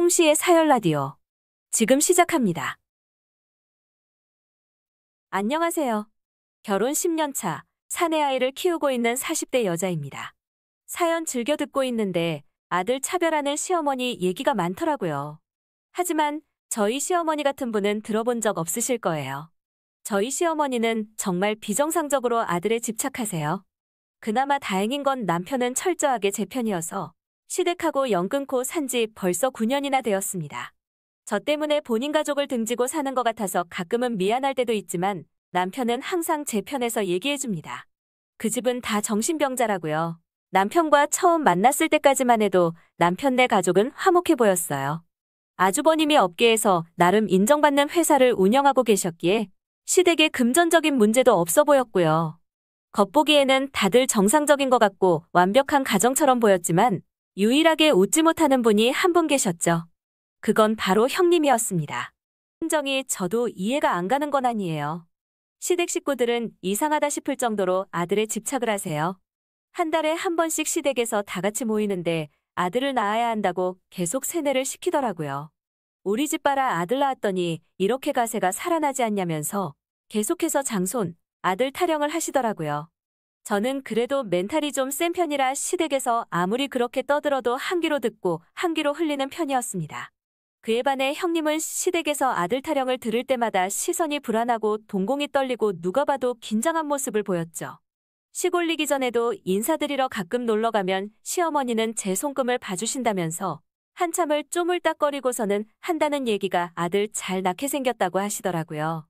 홍시의 사열 라디오. 지금 시작합니다. 안녕하세요. 결혼 10년 차, 사내 아이를 키우고 있는 40대 여자입니다. 사연 즐겨 듣고 있는데 아들 차별하는 시어머니 얘기가 많더라고요. 하지만 저희 시어머니 같은 분은 들어본 적 없으실 거예요. 저희 시어머니는 정말 비정상적으로 아들에 집착하세요. 그나마 다행인 건 남편은 철저하게 제 편이어서 시댁하고 연 끊고 산 지 벌써 9년이나 되었습니다. 저 때문에 본인 가족을 등지고 사는 것 같아서 가끔은 미안할 때도 있지만 남편은 항상 제 편에서 얘기해줍니다. 그 집은 다 정신병자라고요. 남편과 처음 만났을 때까지만 해도 남편네 가족은 화목해 보였어요. 아주버님이 업계에서 나름 인정받는 회사를 운영하고 계셨기에 시댁에 금전적인 문제도 없어 보였고요. 겉보기에는 다들 정상적인 것 같고 완벽한 가정처럼 보였지만 유일하게 웃지 못하는 분이 한 분 계셨죠. 그건 바로 형님이었습니다. 심정이 저도 이해가 안 가는 건 아니에요. 시댁 식구들은 이상하다 싶을 정도로 아들에 집착을 하세요. 한 달에 한 번씩 시댁에서 다 같이 모이는데 아들을 낳아야 한다고 계속 세뇌를 시키더라고요. 우리 집 봐라 아들 낳았더니 이렇게 가세가 살아나지 않냐면서 계속해서 장손, 아들 타령을 하시더라고요. 저는 그래도 멘탈이 좀 센 편이라 시댁에서 아무리 그렇게 떠들어도 한 귀로 듣고 한 귀로 흘리는 편이었습니다. 그에 반해 형님은 시댁에서 아들 타령을 들을 때마다 시선이 불안하고 동공이 떨리고 누가 봐도 긴장한 모습을 보였죠. 시골리기 전에도 인사드리러 가끔 놀러가면 시어머니는 제 손금을 봐주신다면서 한참을 쪼물딱거리고서는 한다는 얘기가 아들 잘 낳게 생겼다고 하시더라고요.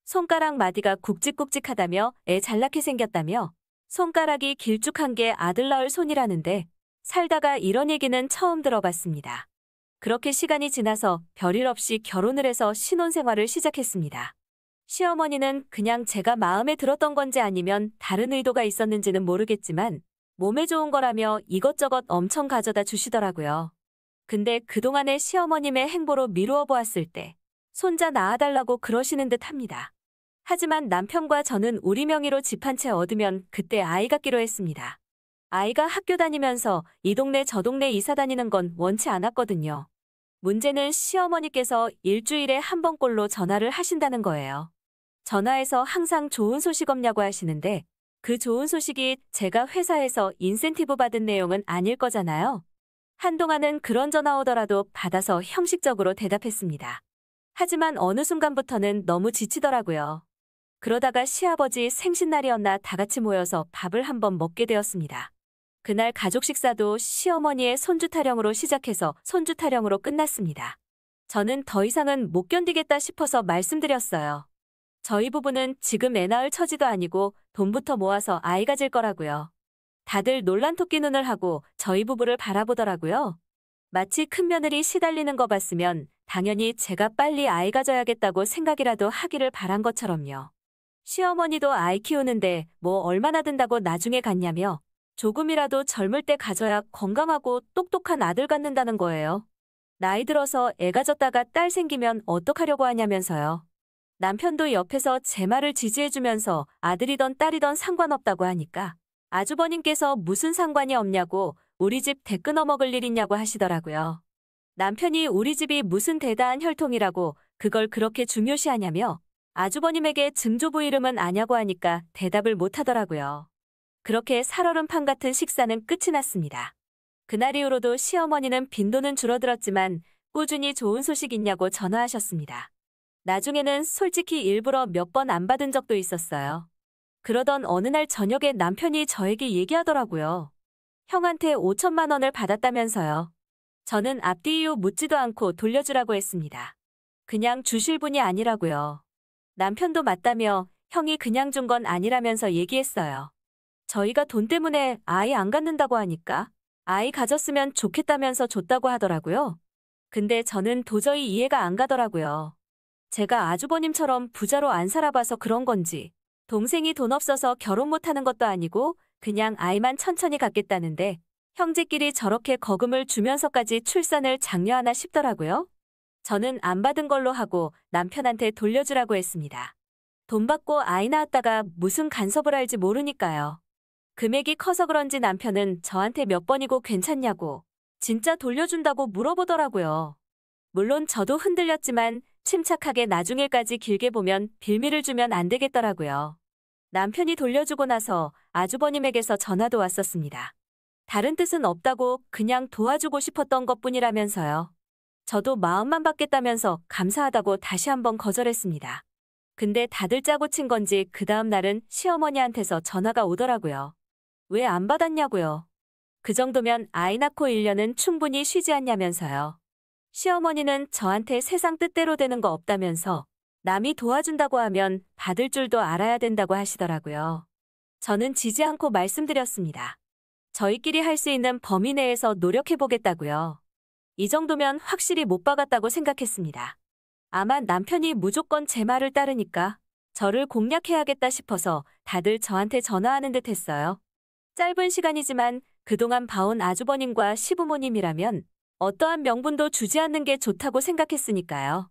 손가락 마디가 굵직굵직하다며 애 잘 낳게 생겼다며 손가락이 길쭉한 게 아들 낳을 손이라는데 살다가 이런 얘기는 처음 들어봤습니다. 그렇게 시간이 지나서 별일 없이 결혼을 해서 신혼생활을 시작했습니다. 시어머니는 그냥 제가 마음에 들었던 건지 아니면 다른 의도가 있었는지는 모르겠지만 몸에 좋은 거라며 이것저것 엄청 가져다 주시더라고요. 근데 그동안의 시어머님의 행보로 미루어 보았을 때 손자 낳아달라고 그러시는 듯 합니다. 하지만 남편과 저는 우리 명의로 집 한 채 얻으면 그때 아이 갖기로 했습니다. 아이가 학교 다니면서 이 동네 저 동네 이사 다니는 건 원치 않았거든요. 문제는 시어머니께서 일주일에 한 번꼴로 전화를 하신다는 거예요. 전화해서 항상 좋은 소식 없냐고 하시는데 그 좋은 소식이 제가 회사에서 인센티브 받은 내용은 아닐 거잖아요. 한동안은 그런 전화 오더라도 받아서 형식적으로 대답했습니다. 하지만 어느 순간부터는 너무 지치더라고요. 그러다가 시아버지 생신날이었나 다 같이 모여서 밥을 한번 먹게 되었습니다. 그날 가족 식사도 시어머니의 손주 타령으로 시작해서 손주 타령으로 끝났습니다. 저는 더 이상은 못 견디겠다 싶어서 말씀드렸어요. 저희 부부는 지금 애 낳을 처지도 아니고 돈부터 모아서 아이 가질 거라고요. 다들 놀란토끼 눈을 하고 저희 부부를 바라보더라고요. 마치 큰며느리 시달리는 거 봤으면 당연히 제가 빨리 아이 가져야겠다고 생각이라도 하기를 바란 것처럼요. 시어머니도 아이 키우는데 뭐 얼마나 든다고 나중에 갖냐며 조금이라도 젊을 때 가져야 건강하고 똑똑한 아들 갖는다는 거예요. 나이 들어서 애 가졌다가 딸 생기면 어떡하려고 하냐면서요. 남편도 옆에서 제 말을 지지해주면서 아들이던 딸이던 상관없다고 하니까 아주버님께서 무슨 상관이 없냐고 우리 집 대 끊어먹을 일 있냐고 하시더라고요. 남편이 우리 집이 무슨 대다한 혈통이라고 그걸 그렇게 중요시하냐며 아주버님에게 증조부 이름은 아냐고 하니까 대답을 못하더라고요. 그렇게 살얼음판 같은 식사는 끝이 났습니다. 그날 이후로도 시어머니는 빈도는 줄어들었지만 꾸준히 좋은 소식 있냐고 전화하셨습니다. 나중에는 솔직히 일부러 몇 번 안 받은 적도 있었어요. 그러던 어느 날 저녁에 남편이 저에게 얘기하더라고요. 형한테 5천만 원을 받았다면서요. 저는 앞뒤 이유 묻지도 않고 돌려주라고 했습니다. 그냥 주실 분이 아니라고요. 남편도 맞다며 형이 그냥 준 건 아니라면서 얘기했어요. 저희가 돈 때문에 아이 안 갖는다고 하니까 아이 가졌으면 좋겠다면서 줬다고 하더라고요. 근데 저는 도저히 이해가 안 가더라고요. 제가 아주버님처럼 부자로 안 살아봐서 그런 건지 동생이 돈 없어서 결혼 못하는 것도 아니고 그냥 아이만 천천히 갖겠다는데 형제끼리 저렇게 거금을 주면서까지 출산을 장려하나 싶더라고요. 저는 안 받은 걸로 하고 남편한테 돌려주라고 했습니다. 돈 받고 아이 낳았다가 무슨 간섭을 할지 모르니까요. 금액이 커서 그런지 남편은 저한테 몇 번이고 괜찮냐고 진짜 돌려준다고 물어보더라고요. 물론 저도 흔들렸지만 침착하게 나중에까지 길게 보면 빌미를 주면 안 되겠더라고요. 남편이 돌려주고 나서 아주버님에게서 전화도 왔었습니다. 다른 뜻은 없다고 그냥 도와주고 싶었던 것뿐이라면서요. 저도 마음만 받겠다면서 감사하다고 다시 한번 거절했습니다. 근데 다들 짜고 친 건지 그 다음 날은 시어머니한테서 전화가 오더라고요. 왜 안 받았냐고요. 그 정도면 아이 낳고 1년은 충분히 쉬지 않냐면서요. 시어머니는 저한테 세상 뜻대로 되는 거 없다면서 남이 도와준다고 하면 받을 줄도 알아야 된다고 하시더라고요. 저는 지지 않고 말씀드렸습니다. 저희끼리 할 수 있는 범위 내에서 노력해보겠다고요. 이 정도면 확실히 못 박았다고 생각했습니다. 아마 남편이 무조건 제 말을 따르니까 저를 공략해야겠다 싶어서 다들 저한테 전화하는 듯 했어요. 짧은 시간이지만 그동안 봐온 아주버님과 시부모님이라면 어떠한 명분도 주지 않는 게 좋다고 생각했으니까요.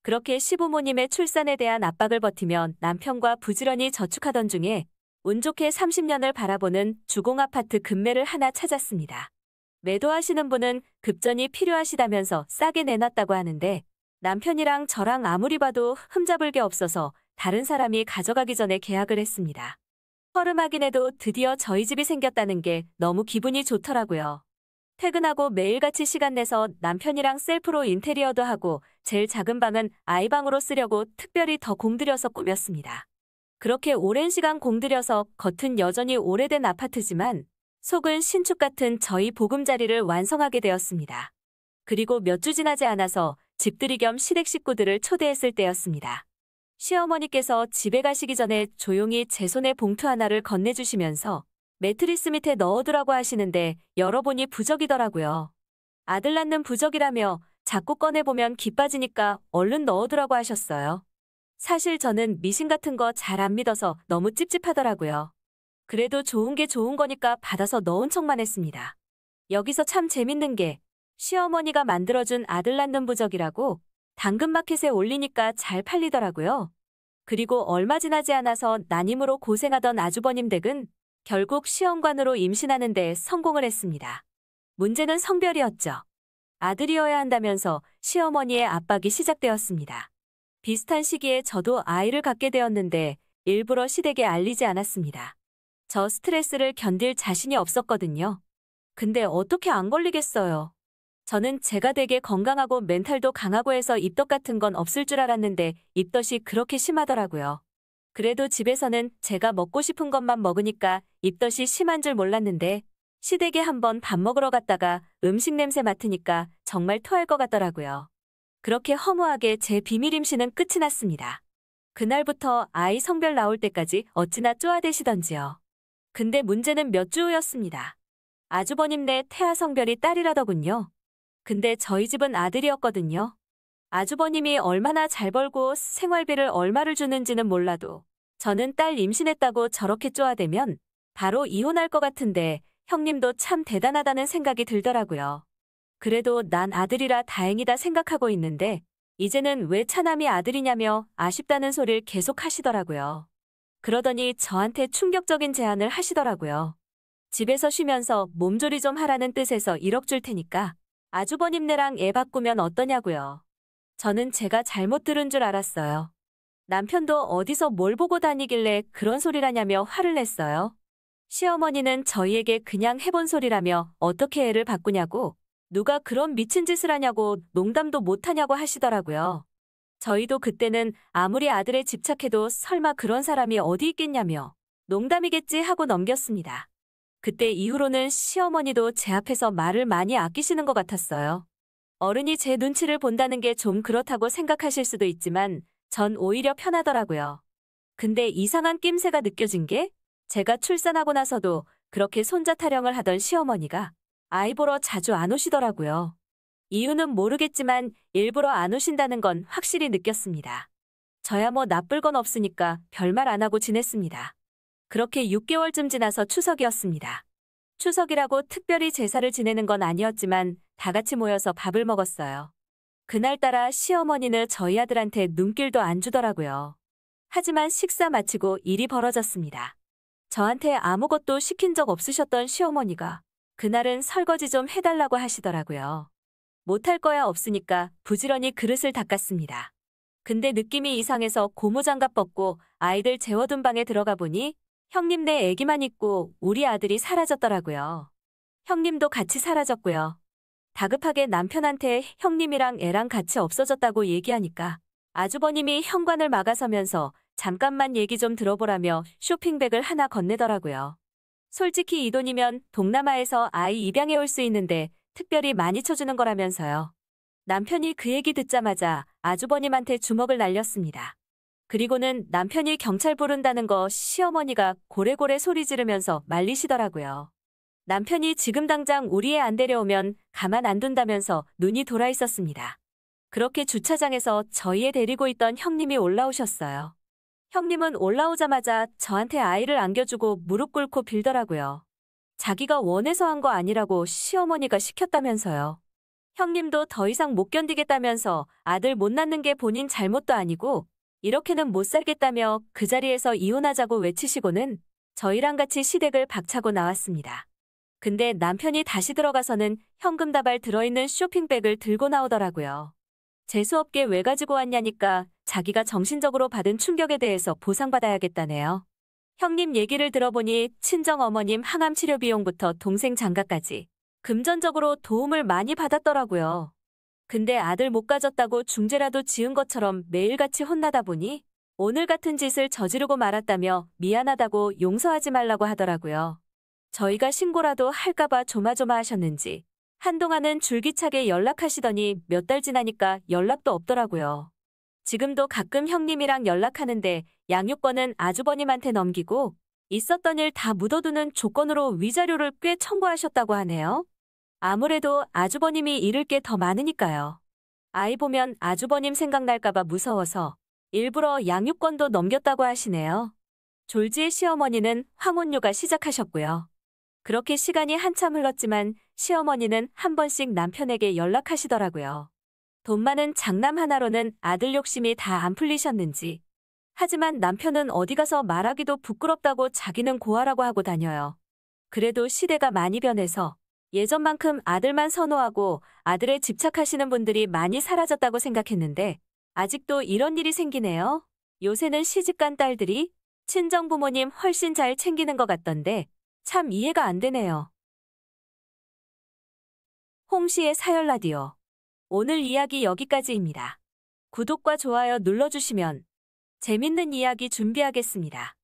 그렇게 시부모님의 출산에 대한 압박을 버티며 남편과 부지런히 저축하던 중에 운 좋게 30년을 바라보는 주공아파트 급매를 하나 찾았습니다. 매도하시는 분은 급전이 필요하시다면서 싸게 내놨다고 하는데 남편이랑 저랑 아무리 봐도 흠잡을 게 없어서 다른 사람이 가져가기 전에 계약을 했습니다. 허름하긴 해도 드디어 저희 집이 생겼다는 게 너무 기분이 좋더라고요. 퇴근하고 매일같이 시간 내서 남편이랑 셀프로 인테리어도 하고 제일 작은 방은 아이방으로 쓰려고 특별히 더 공들여서 꾸몄습니다. 그렇게 오랜 시간 공들여서 겉은 여전히 오래된 아파트지만 속은 신축 같은 저희 보금자리를 완성하게 되었습니다. 그리고 몇 주 지나지 않아서 집들이 겸 시댁 식구들을 초대했을 때였습니다. 시어머니께서 집에 가시기 전에 조용히 제 손에 봉투 하나를 건네주시면서 매트리스 밑에 넣어두라고 하시는데 열어보니 부적이더라고요. 아들 낳는 부적이라며 자꾸 꺼내보면 기 빠지니까 얼른 넣어두라고 하셨어요. 사실 저는 미신 같은 거 잘 안 믿어서 너무 찝찝하더라고요. 그래도 좋은 게 좋은 거니까 받아서 넣은 척만 했습니다. 여기서 참 재밌는 게 시어머니가 만들어준 아들 낳는 부적이라고 당근마켓에 올리니까 잘 팔리더라고요. 그리고 얼마 지나지 않아서 난임으로 고생하던 아주버님 댁은 결국 시험관으로 임신하는 데 성공을 했습니다. 문제는 성별이었죠. 아들이어야 한다면서 시어머니의 압박이 시작되었습니다. 비슷한 시기에 저도 아이를 갖게 되었는데 일부러 시댁에 알리지 않았습니다. 저 스트레스를 견딜 자신이 없었거든요. 근데 어떻게 안 걸리겠어요. 저는 제가 되게 건강하고 멘탈도 강하고 해서 입덧 같은 건 없을 줄 알았는데 입덧이 그렇게 심하더라고요. 그래도 집에서는 제가 먹고 싶은 것만 먹으니까 입덧이 심한 줄 몰랐는데 시댁에 한번 밥 먹으러 갔다가 음식 냄새 맡으니까 정말 토할 것 같더라고요. 그렇게 허무하게 제 비밀 임신은 끝이 났습니다. 그날부터 아이 성별 나올 때까지 어찌나 쪼아대시던지요. 근데 문제는 몇 주 후였습니다. 아주버님네 태아 성별이 딸이라더군요. 근데 저희 집은 아들이었거든요. 아주버님이 얼마나 잘 벌고 생활비를 얼마를 주는지는 몰라도 저는 딸 임신했다고 저렇게 쪼아대면 바로 이혼할 것 같은데 형님도 참 대단하다는 생각이 들더라고요. 그래도 난 아들이라 다행이다 생각하고 있는데 이제는 왜 차남이 아들이냐며 아쉽다는 소리를 계속 하시더라고요. 그러더니 저한테 충격적인 제안을 하시더라고요. 집에서 쉬면서 몸조리 좀 하라는 뜻에서 1억 줄 테니까 아주버님네랑 애 바꾸면 어떠냐고요. 저는 제가 잘못 들은 줄 알았어요. 남편도 어디서 뭘 보고 다니길래 그런 소리라냐며 화를 냈어요. 시어머니는 저희에게 그냥 해본 소리라며 어떻게 애를 바꾸냐고 누가 그런 미친 짓을 하냐고 농담도 못하냐고 하시더라고요. 저희도 그때는 아무리 아들에 집착해도 설마 그런 사람이 어디 있겠냐며 농담이겠지 하고 넘겼습니다. 그때 이후로는 시어머니도 제 앞에서 말을 많이 아끼시는 것 같았어요. 어른이 제 눈치를 본다는 게 좀 그렇다고 생각하실 수도 있지만 전 오히려 편하더라고요. 근데 이상한 낌새가 느껴진 게 제가 출산하고 나서도 그렇게 손자 타령을 하던 시어머니가 아이 보러 자주 안 오시더라고요. 이유는 모르겠지만 일부러 안 오신다는 건 확실히 느꼈습니다. 저야 뭐 나쁠 건 없으니까 별말 안 하고 지냈습니다. 그렇게 6개월쯤 지나서 추석이었습니다. 추석이라고 특별히 제사를 지내는 건 아니었지만 다 같이 모여서 밥을 먹었어요. 그날따라 시어머니는 저희 아들한테 눈길도 안 주더라고요. 하지만 식사 마치고 일이 벌어졌습니다. 저한테 아무것도 시킨 적 없으셨던 시어머니가 그날은 설거지 좀 해달라고 하시더라고요. 못할 거야 없으니까 부지런히 그릇을 닦았습니다. 근데 느낌이 이상해서 고무장갑 벗고 아이들 재워둔 방에 들어가 보니 형님네 애기만 있고 우리 아들이 사라졌더라고요. 형님도 같이 사라졌고요. 다급하게 남편한테 형님이랑 애랑 같이 없어졌다고 얘기하니까 아주버님이 현관을 막아서면서 잠깐만 얘기 좀 들어보라며 쇼핑백을 하나 건네더라고요. 솔직히 이 돈이면 동남아에서 아이 입양해 올 수 있는데 특별히 많이 쳐주는 거라면서요. 남편이 그 얘기 듣자마자 아주버님한테 주먹을 날렸습니다. 그리고는 남편이 경찰 부른다는 거 시어머니가 고래고래 소리 지르면서 말리시더라고요. 남편이 지금 당장 우리 애 안 데려오면 가만 안 둔다면서 눈이 돌아 있었습니다. 그렇게 주차장에서 저희 애 데리고 있던 형님이 올라오셨어요. 형님은 올라오자마자 저한테 아이를 안겨주고 무릎 꿇고 빌더라고요. 자기가 원해서 한 거 아니라고 시어머니가 시켰다면서요. 형님도 더 이상 못 견디겠다면서 아들 못 낳는 게 본인 잘못도 아니고 이렇게는 못 살겠다며 그 자리에서 이혼하자고 외치시고는 저희랑 같이 시댁을 박차고 나왔습니다. 근데 남편이 다시 들어가서는 현금 다발 들어있는 쇼핑백을 들고 나오더라고요. 재수없게 왜 가지고 왔냐니까 자기가 정신적으로 받은 충격에 대해서 보상받아야겠다네요. 형님 얘기를 들어보니 친정어머님 항암 치료 비용부터 동생 장가까지 금전적으로 도움을 많이 받았더라고요. 근데 아들 못 가졌다고 중죄라도 지은 것처럼 매일같이 혼나다 보니 오늘 같은 짓을 저지르고 말았다며 미안하다고 용서하지 말라고 하더라고요. 저희가 신고라도 할까봐 조마조마하셨는지 한동안은 줄기차게 연락하시더니 몇 달 지나니까 연락도 없더라고요. 지금도 가끔 형님이랑 연락하는데 양육권은 아주버님한테 넘기고 있었던 일 다 묻어두는 조건으로 위자료를 꽤 청구하셨다고 하네요. 아무래도 아주버님이 잃을 게 더 많으니까요. 아이 보면 아주버님 생각날까봐 무서워서 일부러 양육권도 넘겼다고 하시네요. 졸지의 시어머니는 황혼류가 시작하셨고요. 그렇게 시간이 한참 흘렀지만 시어머니는 한 번씩 남편에게 연락하시더라고요. 돈 많은 장남 하나로는 아들 욕심이 다 안 풀리셨는지. 하지만 남편은 어디 가서 말하기도 부끄럽다고 자기는 고아라고 하고 다녀요. 그래도 시대가 많이 변해서 예전만큼 아들만 선호하고 아들에 집착하시는 분들이 많이 사라졌다고 생각했는데 아직도 이런 일이 생기네요. 요새는 시집간 딸들이 친정부모님 훨씬 잘 챙기는 것 같던데 참 이해가 안 되네요. 홍시의 사열라디오. 오늘 이야기 여기까지입니다. 구독과 좋아요 눌러주시면 재밌는 이야기 준비하겠습니다.